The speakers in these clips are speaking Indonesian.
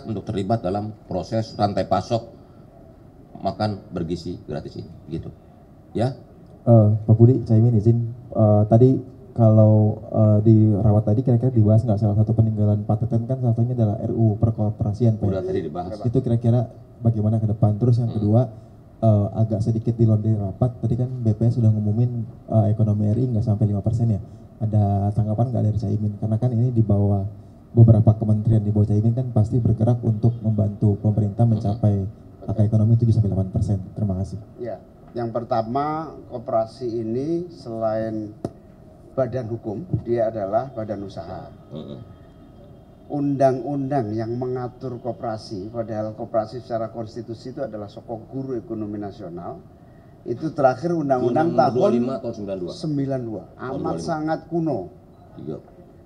untuk terlibat dalam proses rantai pasok makan bergizi gratis ini, gitu. Ya. Pak Budi, Caimin izin, tadi kalau di rawat tadi kira-kira dibahas nggak salah satu peninggalan Pak Teten kan salah satunya adalah RUU perkooperasian Pak. Udah tadi dibahas. Itu kira-kira bagaimana ke depan. Terus yang kedua, agak sedikit di londe rapat, tadi kan BPS sudah ngumumin ekonomi RI nggak sampai 5% ya. Ada tanggapan nggak dari Caimin? Karena kan ini di bawah beberapa kementerian di bawah Caimin kan pasti bergerak untuk membantu pemerintah mencapai angka ekonomi 7-8%. Terima kasih. Ya, yang pertama, koperasi ini selain badan hukum, dia adalah badan usaha. Undang-undang yang mengatur koperasi, padahal koperasi secara konstitusi itu adalah sokok guru ekonomi nasional, itu terakhir undang-undang tahun 25 tahun 92, amat sangat kuno. Iya.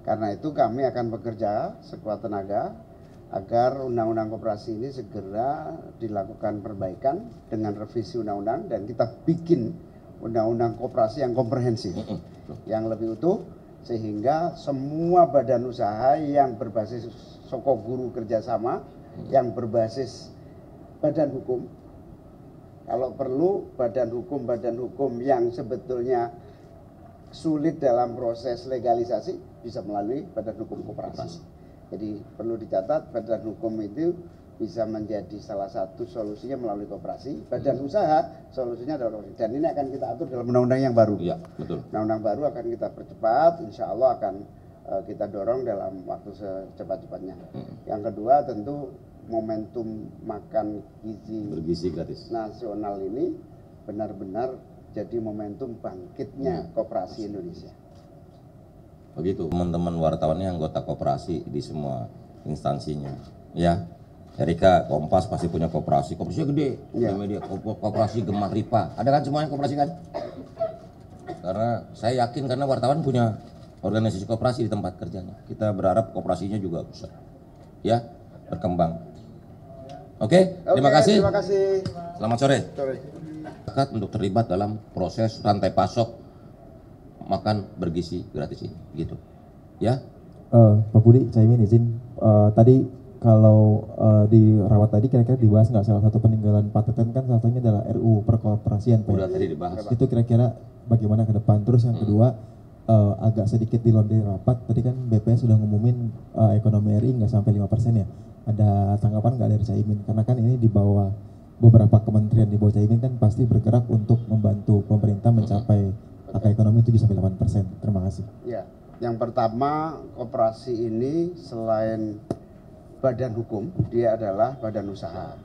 Karena itu kami akan bekerja sekuat tenaga agar undang-undang koperasi ini segera dilakukan perbaikan dengan revisi undang-undang dan kita bikin undang-undang koperasi yang komprehensif, yang lebih utuh, sehingga semua badan usaha yang berbasis sokok guru kerjasama, yang berbasis badan hukum, kalau perlu badan hukum yang sebetulnya sulit dalam proses legalisasi bisa melalui badan hukum koperasi. Jadi perlu dicatat, badan hukum itu bisa menjadi salah satu solusinya melalui koperasi. Badan usaha solusinya adalah koperasi. Dan ini akan kita atur dalam undang-undang yang baru. Iya, betul. Undang-undang baru akan kita percepat, insya Allah akan kita dorong dalam waktu secepat-cepatnya. Yang kedua tentu momentum makan bergizi gratis nasional ini benar-benar jadi momentum bangkitnya koperasi Indonesia. Begitu teman-teman wartawannya anggota koperasi di semua instansinya, ya. Erika, Kompas pasti punya koperasi, koperasinya gede, Ya. media koperasi Gemah Ripa, ada kan semuanya koperasi kan? Karena saya yakin karena wartawan punya organisasi koperasi di tempat kerjanya, kita berharap koperasinya juga bisa, ya, berkembang. Oke, terima kasih. Terima kasih. Selamat sore. Sore. Untuk terlibat dalam proses rantai pasok makan bergizi gratis ini, gitu. Ya. Pak Budi, Caimin izin, tadi kalau di rawat tadi kira-kira dibahas nggak salah satu peninggalan Pak Teten kan salah satunya adalah RUU perkooperasian Pak. Udah tadi dibahas. Itu kira-kira bagaimana ke depan. Terus yang kedua, agak sedikit di londe rapat, tadi kan BPS sudah ngumumin ekonomi RI nggak sampai 5% ya. Ada tanggapan nggak dari Caimin? Karena kan ini di bawah beberapa kementerian di bawah Caimin kan pasti bergerak untuk membantu pemerintah mencapai angka ekonomi 7-8%. Terima kasih. Ya, yang pertama, koperasi ini selain badan hukum, dia adalah badan usaha.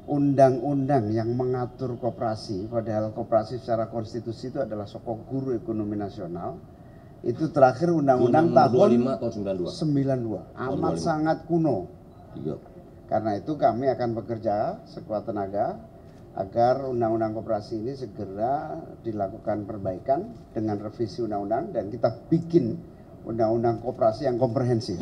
Undang-undang yang mengatur koperasi, padahal koperasi secara konstitusi itu adalah sokok guru ekonomi nasional, itu terakhir undang-undang tahun 25 tahun 92, amat sangat kuno. Iya. Karena itu kami akan bekerja sekuat tenaga agar undang-undang koperasi ini segera dilakukan perbaikan dengan revisi undang-undang dan kita bikin undang-undang koperasi yang komprehensif,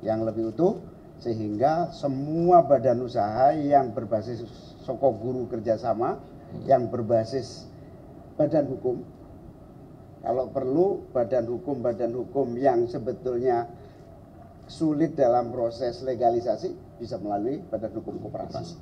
yang lebih utuh, sehingga semua badan usaha yang berbasis sokok guru kerjasama, yang berbasis badan hukum, kalau perlu badan hukum yang sebetulnya sulit dalam proses legalisasi bisa melalui badan hukum koperasi.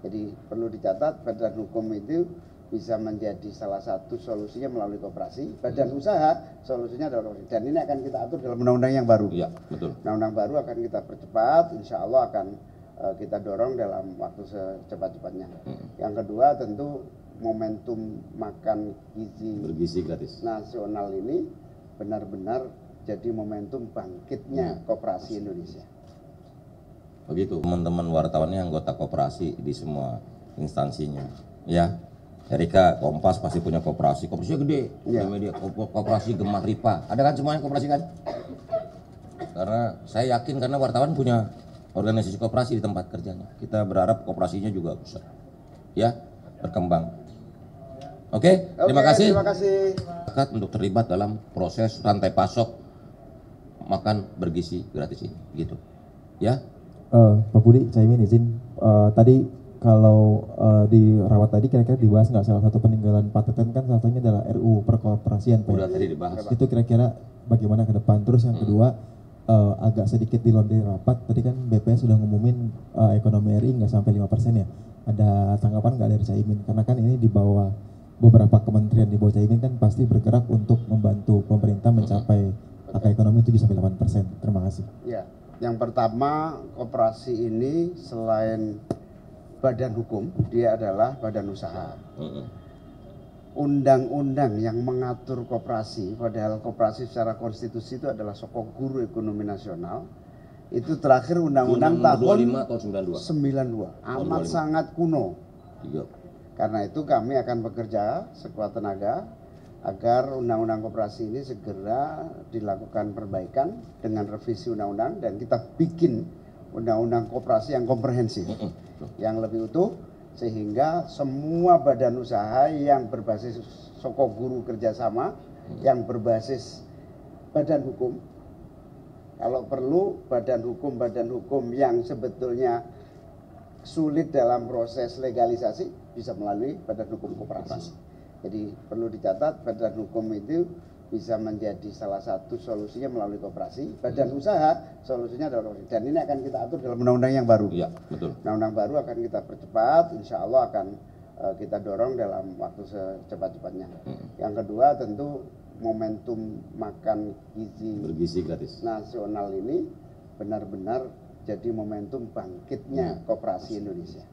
Jadi perlu dicatat, badan hukum itu bisa menjadi salah satu solusinya melalui koperasi. Badan usaha solusinya adalah koperasi. Dan ini akan kita atur dalam undang-undang yang baru. Iya, betul. Undang-undang baru akan kita percepat, insya Allah akan kita dorong dalam waktu secepat-cepatnya. Yang kedua tentu momentum makan bergizi gratis nasional ini benar-benar jadi momentum bangkitnya koperasi Indonesia. Begitu teman-teman wartawannya anggota koperasi di semua instansinya, ya. Erika, Kompas pasti punya koperasi, koperasinya gede, Ya. media koperasi Gemah Ripa, ada kan semuanya koperasi kan? Karena saya yakin karena wartawan punya organisasi koperasi di tempat kerjanya, kita berharap koperasinya juga bisa, ya, berkembang. Oke, terima kasih. Terima kasih. Untuk terlibat dalam proses rantai pasok makan bergizi gratis ini, gitu. Ya. Pak Budi, Caimin izin, tadi kalau di rawat tadi kira-kira dibahas nggak salah satu peninggalan Pak Teten kan salah satunya adalah RUU perkooperasian Pak. Udah tadi dibahas. Itu kira-kira bagaimana ke depan. Terus yang kedua, agak sedikit di luar dari rapat. Tadi kan BPS sudah ngumumin ekonomi RI nggak sampai 5% ya. Ada tanggapan nggak dari Caimin? Karena kan ini di bawah beberapa kementerian di bawah Caimin kan pasti bergerak untuk membantu pemerintah mencapai angka ekonomi 7-8%. Terima kasih. Ya, yang pertama koperasi ini selain badan hukum, dia adalah badan usaha. Undang-undang yang mengatur koperasi, padahal koperasi secara konstitusi itu adalah sokok guru ekonomi nasional, itu terakhir undang-undang tahun 92, amat sangat kuno. Iya. Karena itu kami akan bekerja sekuat tenaga agar undang-undang koperasi ini segera dilakukan perbaikan dengan revisi undang-undang dan kita bikin undang-undang koperasi yang komprehensif, yang lebih utuh, sehingga semua badan usaha yang berbasis sokok guru kerjasama, yang berbasis badan hukum, kalau perlu badan hukum yang sebetulnya sulit dalam proses legalisasi bisa melalui badan hukum koperasi. Jadi perlu dicatat, badan hukum itu bisa menjadi salah satu solusinya melalui koperasi. Badan usaha solusinya adalah koperasi. Dan ini akan kita atur dalam undang-undang yang baru. Iya, betul. Undang-undang baru akan kita percepat, insya Allah akan kita dorong dalam waktu secepat-cepatnya. Yang kedua tentu momentum makan Bergizi gratis nasional ini benar-benar jadi momentum bangkitnya koperasi Indonesia.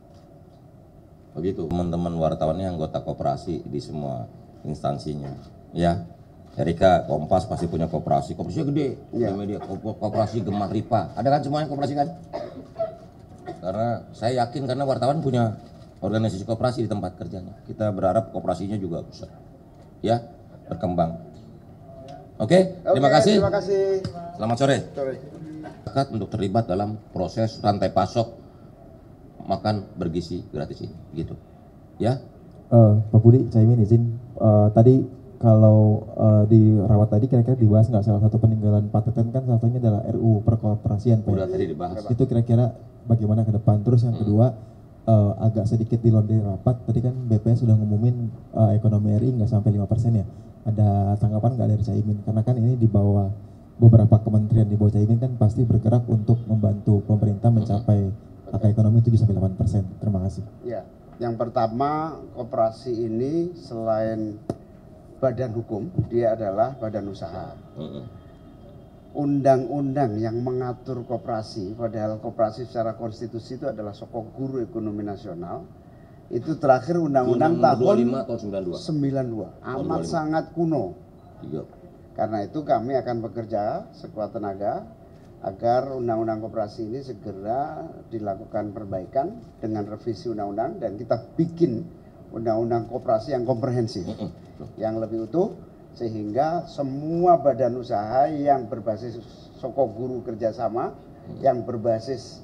begitu teman-teman wartawannya anggota koperasi di semua instansinya, ya. Erika, Kompas pasti punya koperasi, koperasinya gede, Iya. media koperasi Gemah Ripa, ada kan semuanya koperasi kan? Karena saya yakin karena wartawan punya organisasi koperasi di tempat kerjanya, kita berharap koperasinya juga bisa, ya, berkembang. Oke, terima kasih. Terima kasih. Selamat sore. Sore. Masyarakat untuk terlibat dalam proses rantai pasok makan bergizi gratis ini, gitu, ya. Pak Budi, Caimin izin tadi kalau di rawat tadi kira-kira dibahas nggak salah satu peninggalan Pak Teten kan salah satunya adalah RUU perkoperasian Pak. Udah tadi dibahas. Itu kira-kira bagaimana ke depan. Terus yang kedua agak sedikit di luar dari rapat. Tadi kan BPS sudah ngumumin ekonomi RI nggak sampai 5% ya. Ada tanggapan nggak dari Caimin? Karena kan ini di bawah beberapa kementerian di bawah Caimin kan pasti bergerak untuk membantu pemerintah mencapai angka ekonomi 7-8%. Terima kasih. Ya, yang pertama koperasi ini selain badan hukum, dia adalah badan usaha. Undang-undang yang mengatur koperasi, padahal koperasi secara konstitusi itu adalah sokok guru ekonomi nasional, itu terakhir undang-undang tahun 92, amat sangat kuno. Iya. Karena itu kami akan bekerja sekuat tenaga agar undang-undang koperasi ini segera dilakukan perbaikan dengan revisi undang-undang dan kita bikin undang-undang koperasi yang komprehensif, yang lebih utuh, sehingga semua badan usaha yang berbasis sokok guru kerjasama, yang berbasis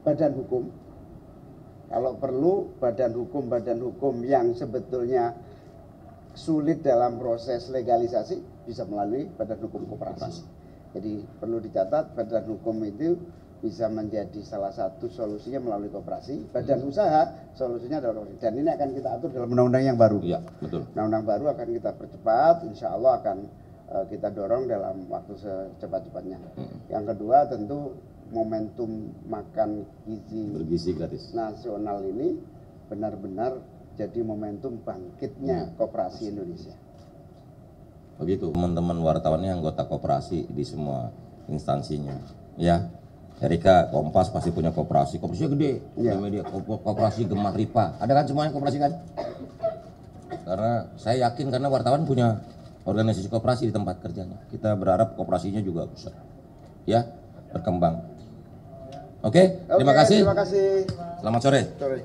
badan hukum, kalau perlu badan hukum yang sebetulnya sulit dalam proses legalisasi bisa melalui badan hukum koperasi. Jadi perlu dicatat, badan hukum itu bisa menjadi salah satu solusinya melalui koperasi. Badan usaha solusinya adalah koperasi. Dan ini akan kita atur dalam undang-undang yang baru. Iya, betul. Undang-undang baru akan kita percepat, insya Allah akan kita dorong dalam waktu secepat-cepatnya. Yang kedua tentu momentum makan Bergizi gratis nasional ini benar-benar jadi momentum bangkitnya koperasi Indonesia. begitu teman-teman wartawannya anggota koperasi di semua instansinya, ya. Erika, Kompas pasti punya koperasi, koperasinya gede, Iya. media koperasi Gemah Ripa, ada kan semuanya koperasi kan? Karena saya yakin karena wartawan punya organisasi koperasi di tempat kerjanya, kita berharap koperasinya juga bisa, ya, berkembang. Oke, terima kasih. Terima kasih. Selamat sore. Sore.